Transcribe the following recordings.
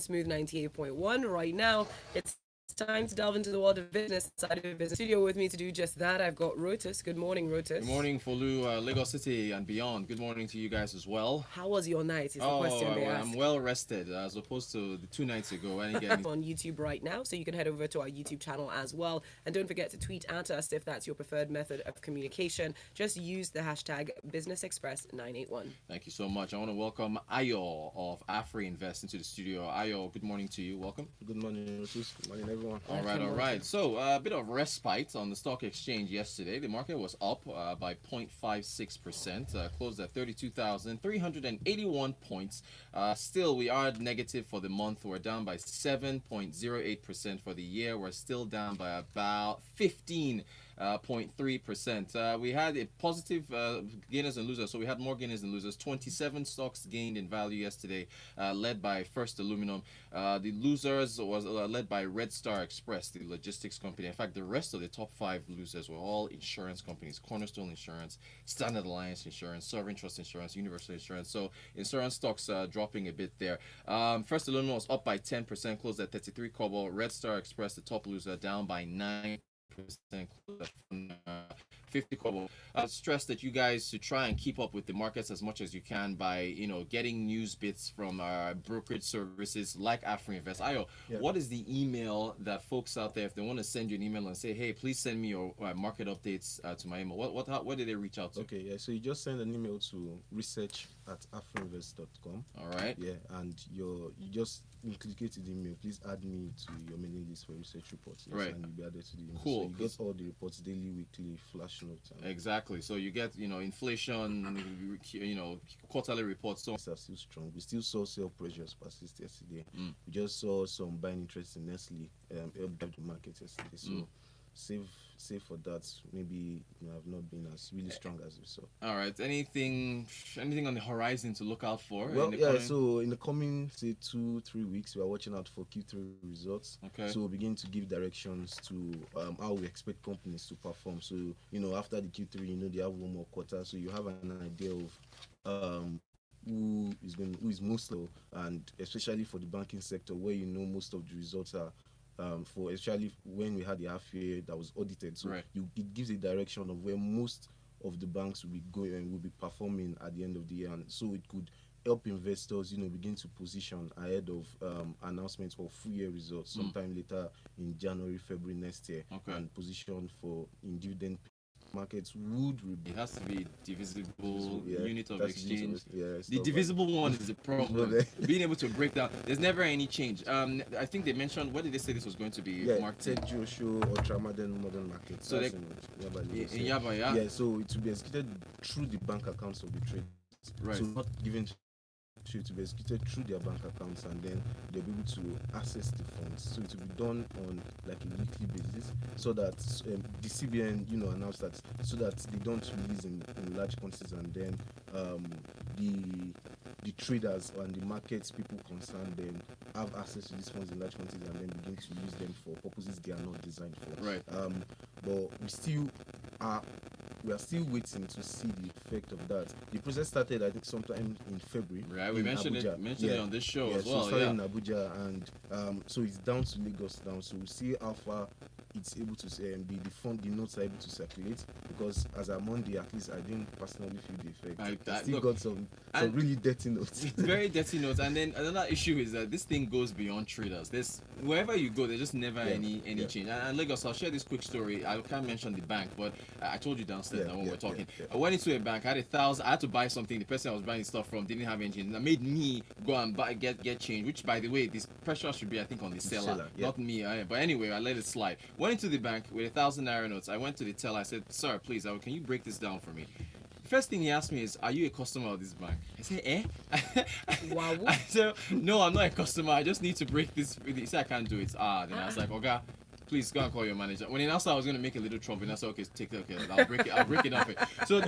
Smooth 98.1. Right now, it's time to delve into the world of business inside of the business studio. With me to do just that, I've got Rotus. Good morning, Good Rotus. morning, Folu, Lagos City and beyond. Good morning to you guys as well. How was your night? Is the Oh, question they I'm ask. well rested as opposed to the 2 nights ago. I didn't get any. On YouTube right now, so you can head over to our YouTube channel as well. And don't forget to tweet at us if that's your preferred method of communication. Just use the hashtag BusinessExpress981. Thank you so much. I want to welcome Ayo of Afri Invest into the studio. Ayo, good morning to you. Welcome. Good morning, Rotus. Good morning, everyone. All right, all right. So a bit of respite on the stock exchange yesterday. The market was up by 0.56%, closed at 32,381 points. Still, we are negative for the month. We're down by 7.08% for the year. We're still down by about 15.3%. We had a positive gainers and losers, so we had more gainers and losers. 27 stocks gained in value yesterday, led by First Aluminum. The losers was led by Red Star Express, the logistics company. In fact, the rest of the top 5 losers were all insurance companies: Cornerstone Insurance, Standard Alliance Insurance, Sovereign Trust Insurance, Universal Insurance. So insurance stocks dropping a bit there. First Aluminum was up by 10%, closed at 33 kobo. Red Star Express, the top loser, down by 9%, closed at 50 kobo. Stress that you guys should try and keep up with the markets as much as you can by getting news bits from brokerage services like Afri Invest. Ayo, what is the email that folks out there, if they want to send you an email and say, hey, please send me your market updates to my email, what do they reach out to? Okay, yeah. So you just send an email to research@afrinvest.com. All right. Yeah, and you just include the email. Please add me to your mailing list for research reports. Yes, Right. and you'll be added to the email. Cool. So you get all the reports, daily, weekly, flash notes. Exactly. So you get inflation, quarterly reports. So Are still strong. We still saw sell pressures persist yesterday. Mm. We just saw some buying interest in Nestle help drive the market yesterday. So save for that. Maybe have not been as really strong as we saw. all right. Anything on the horizon to look out for? Well, in the yeah. coming- So in the coming say 2-3 weeks, we are watching out for Q3 results. Okay. So we'll begin to give directions to how we expect companies to perform. So after the Q3, they have one more quarter, so you have an idea of who is most low, and especially for the banking sector, where most of the results are. For especially when we had the half year that was audited, so Right. it gives a direction of where most of the banks will be going and will be performing at the end of the year, and so it could help investors begin to position ahead of announcements of full year results sometime later in January, February next year. Okay. And position for in dividend markets would It has to be divisible yeah, unit of that's exchange. yeah, The stuff divisible one is the problem. Okay. Being able to break down, there's never any change. I think they mentioned, what did they say this was going to be yeah, marked Tech Show modern market. So That's they- Yaba, in Lagos. Yaba, yeah? Yeah, so it will be executed through the bank accounts of the traders. Right. So not given to be executed through their bank accounts, and then they'll be able to access the funds. So it will be done on like a weekly basis, so that the CBN announced that, so that they don't release in large quantities, and then the traders and the markets people concerned then have access to these funds in large quantities, and then begin to use them for purposes they are not designed for. Right. But we are still waiting to see the effect of that. The process started, I think, sometime in February. Right, we in mentioned Abuja. it on this show as So well. it started Yeah. in Abuja, and so it's down to Lagos now. So we'll see how far it's able to the notes are able to circulate, because as a Monday, at least I didn't personally feel the effect. I still got some really dirty notes. It's very dirty notes. And then another issue is that this thing goes beyond traders. There's wherever you go, there's just never any change. And Lagos, I'll share this quick story. I can't mention the bank, but I told you downstairs that when we're talking. I went into a bank, I had 1,000. I had to buy something. The person I was buying stuff from didn't have any change. That made me go and get change. Which, by the way, this pressure should be, I think, on the seller, not me. But anyway, I let it slide. Went into the bank with 1,000 naira notes. I went to the teller. I said, "Sir, please, can you break this down for me?" First thing he asked me is, "Are you a customer of this bank?" I said, "Eh?" Wow. I said, "No, I'm not a customer. I just need to break this." He said, "I can't do it." Then I was like, "Okay, please go and call your manager." When he announced I was going to make a little trouble, and I said, "Okay, take it. Okay, I'll break it down for you." So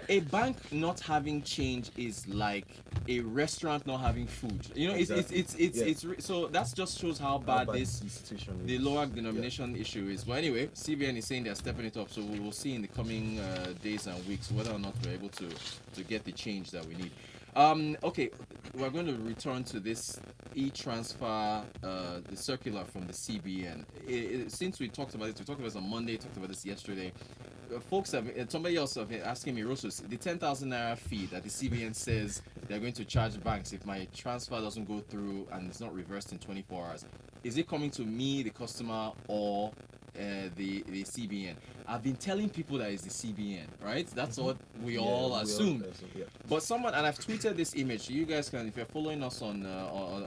a bank not having change is like a restaurant not having food. Exactly. It's so that just shows how bad the this situation the is. lower denomination issue is. But anyway, CBN is saying they're stepping it up, so we will see in the coming days and weeks whether or not we're able to get the change that we need. Okay, we're going to return to this e-transfer, the circular from the CBN. Since we talked about it, we talked about this on Monday, talked about this yesterday. Folks have somebody else have been asking me, Rotus, the 10,000 naira fee that the CBN says they're going to charge banks if my transfer doesn't go through and it's not reversed in 24 hours. Is it coming to me, the customer, or the CBN? I've been telling people that it's the CBN, right? That's what we all assume. Yeah. But someone, and I've tweeted this image. You guys can, if you're following us on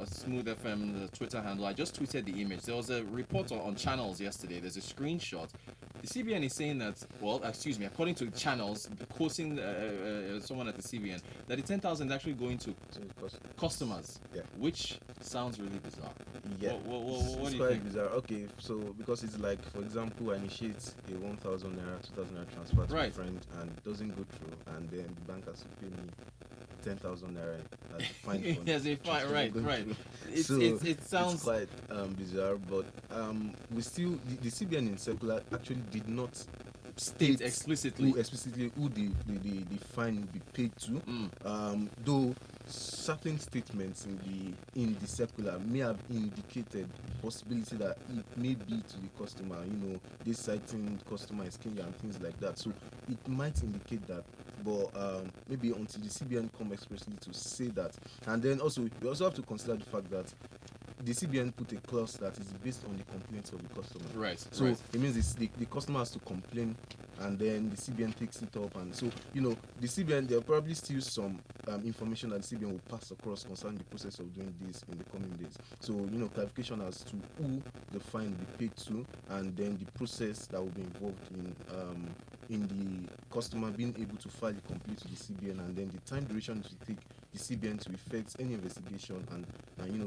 Smooth FM, the Twitter handle, I just tweeted the image. There was a report on channels yesterday. There's a screenshot. The CBN is saying that, well, excuse me, according to the channels, quoting someone at the CBN, that the 10,000 is actually going to customers, Yeah. which sounds really bizarre. Yeah, What it's do you quite think? bizarre. Okay, so because it's like, for example, I initiate a 1,000 naira, 2,000 naira transfer to a Right. friend and it doesn't go through, and then the bank has to pay me 10,000 naira as a fine for Yes, a fine, transfer right, going right. through. It It's sounds quite bizarre, but we still the CBN in circular actually did not state explicitly. who the fine will be paid to. Though certain statements in the circular may have indicated possibility that it may be to the customer, this citing customer is king and things like that. So it might indicate that, but maybe until the CBN come expressly to say that. And then also we also have to consider the fact that the CBN put a clause that is based on the complaints of the customer. Right. So right. it means the customer has to complain, and then the CBN takes it up. And so, the CBN, there are probably still some information that the CBN will pass across concerning the process of doing this in the coming days. So, clarification as to who the fine will be paid to, and then the process that will be involved in the customer being able to file a complaint to the CBN, and then the time duration to take the CBN to effect any investigation and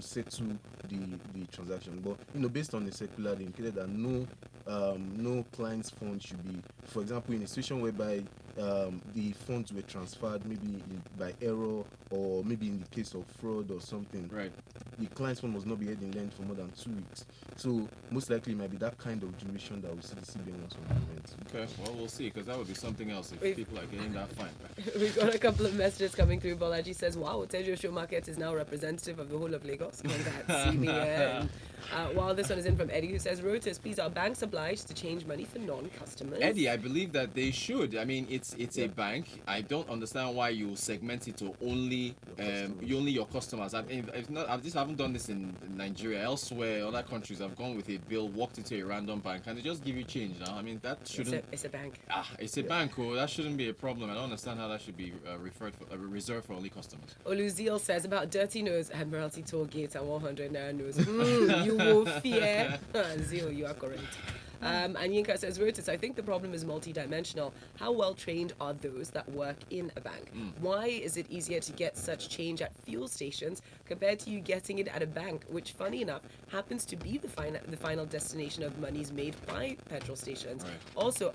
settle the transaction. But based on the circular, they indicated that no client's funds should be, for example, in a situation whereby the funds were transferred maybe by error, or maybe in the case of fraud or something. Right. The client's fund must not be held in lend for more than 2 weeks. So most likely it might be that kind of duration that we see the CBN also implement. Okay, well, we'll see, because that would be something else if We've- people are getting that fine back. We've got a couple of messages coming through. Bolaji says, wow, Tejo Show Market is now representative of the whole of Lagos. Congrats, CBN. While this one is in from Eddie, who says, Rotus, please, are banks obliged to change money for non-customers? Eddie, I believe that they should. I mean, it's a bank. I don't understand why you segment it to only your customers. I haven't done this in Nigeria. Elsewhere, other countries have gone with a bill, walked into a random bank, and they just give you change now. I mean, that shouldn't. It's a bank. It's a bank. Oh, that shouldn't be a problem. I don't understand how that should be reserved for only customers. Oluziel says about dirty nose, Admiralty toll gates and 100 naira nose. You will fear. Zio, you are correct. And Yinka says, Rotus, I think the problem is multidimensional. How well trained are those that work in a bank? Why is it easier to get such change at fuel stations compared to you getting it at a bank, which, funny enough, happens to be the final destination of monies made by petrol stations? Right. Also,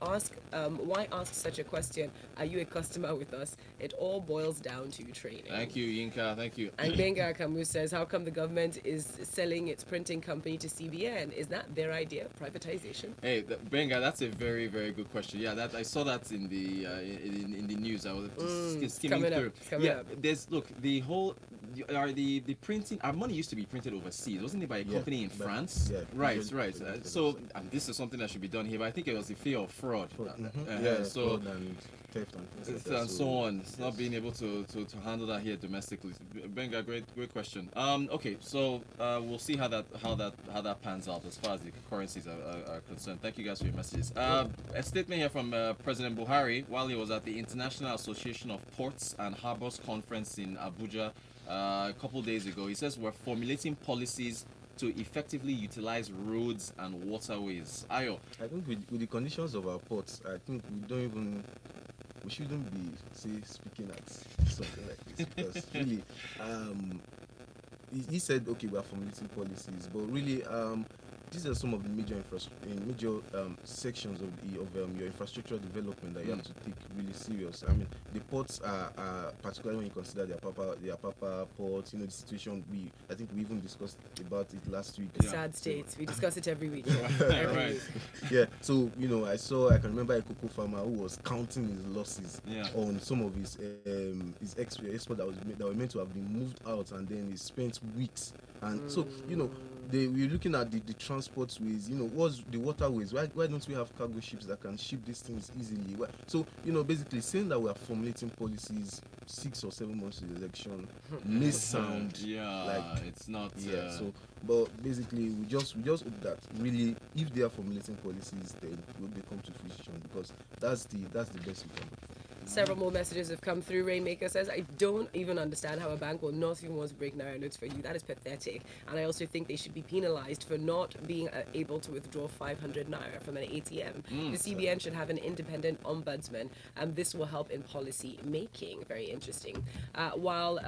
why ask such a question? Are you a customer with us? It all boils down to training. Thank you, Yinka. Thank you. And Benga Kamu says, how come the government is selling its printing company to CBN? Is that their idea of privatization? Hey, Benga, that's a very, very good question. Yeah, that I saw that in the in the news. I was just skimming coming up, through. it's coming up. There's the whole the printing. Our money used to be printed overseas, wasn't it, by a company in but- France? yeah, Right, usually right. printed So, overseas. and this is something that should be done here. But I think it was the fear of fraud. So So. and theft and things like And that. so on. It's not being able to handle that here domestically. Benga, great question. Okay, so we'll see how that pans out as far as the currencies are concerned. Thank you guys for your messages. A statement here from President Buhari while he was at the International Association of Ports and Harbors conference in Abuja a couple days ago. He says we're formulating policies to effectively utilize roads and waterways. Ayo, I think with the conditions of our ports, I think we shouldn't be speaking at something like this, because really he said okay, we are formulating policies, but really these are some of the major sections of your infrastructure development that you have to take really serious. I mean, the ports are particularly when you consider the Apapa port. The situation I think we even discussed about it last week. The sad states. We discuss it every week. Right. Yeah. So I can remember a cocoa farmer who was counting his losses on some of his export that were meant to have been moved out, and then he spent weeks. And so we're looking at the transport ways. What's the waterways? Why don't we have cargo ships that can ship these things easily? So basically saying that we are formulating policies 6 or 7 months to the election may sound like it's not. So, but basically we just hope that really, if they are formulating policies, then they come to fruition, because that's the best we can do. Several more messages have come through. Rainmaker says, I don't even understand how a bank will not even want to break Naira notes for you. That is pathetic. And I also think they should be penalized for not being able to withdraw 500 Naira from an ATM. The CBN should have an independent ombudsman, and this will help in policy making. Very interesting. While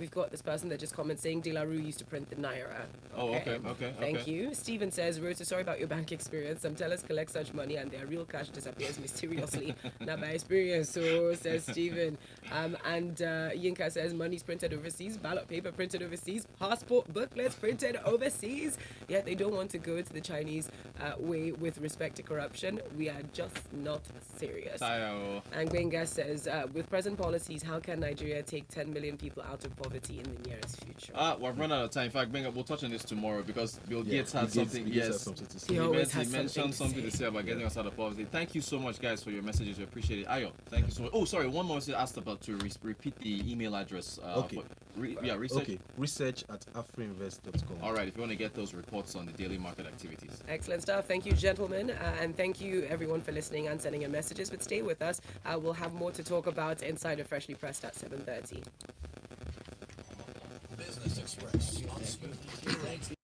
we've got this person that just comments saying De La Rue used to print the Naira. Oh, okay. Thank you. Stephen says, Rotus, sorry about your bank experience. Some tellers collect such money and their real cash disappears mysteriously. Not by experience, so says Stephen. And Yinka says, money's printed overseas, ballot paper printed overseas, passport booklets printed overseas. Yet they don't want to go to the Chinese way with respect to corruption. We are just not serious. And Gwenga says, with present policies, how can Nigeria take 10 million people out of poverty in the nearest future? We've run out of time. In fact, we'll touch on this tomorrow, because Bill Gates had something. He mentioned something to say about getting us out of poverty. Thank you so much, guys, for your messages. We appreciate it. Ayo, thank you so much. Oh, sorry, one more message asked about to repeat the email address. Research. Okay, research@afroinvest.com. All right, if you want to get those reports on the daily market activities. Excellent stuff. Thank you, gentlemen. And thank you, everyone, for listening and sending in messages. But stay with us. We'll have more to talk about inside of Freshly Pressed at 7:30. Business Express on Smooth.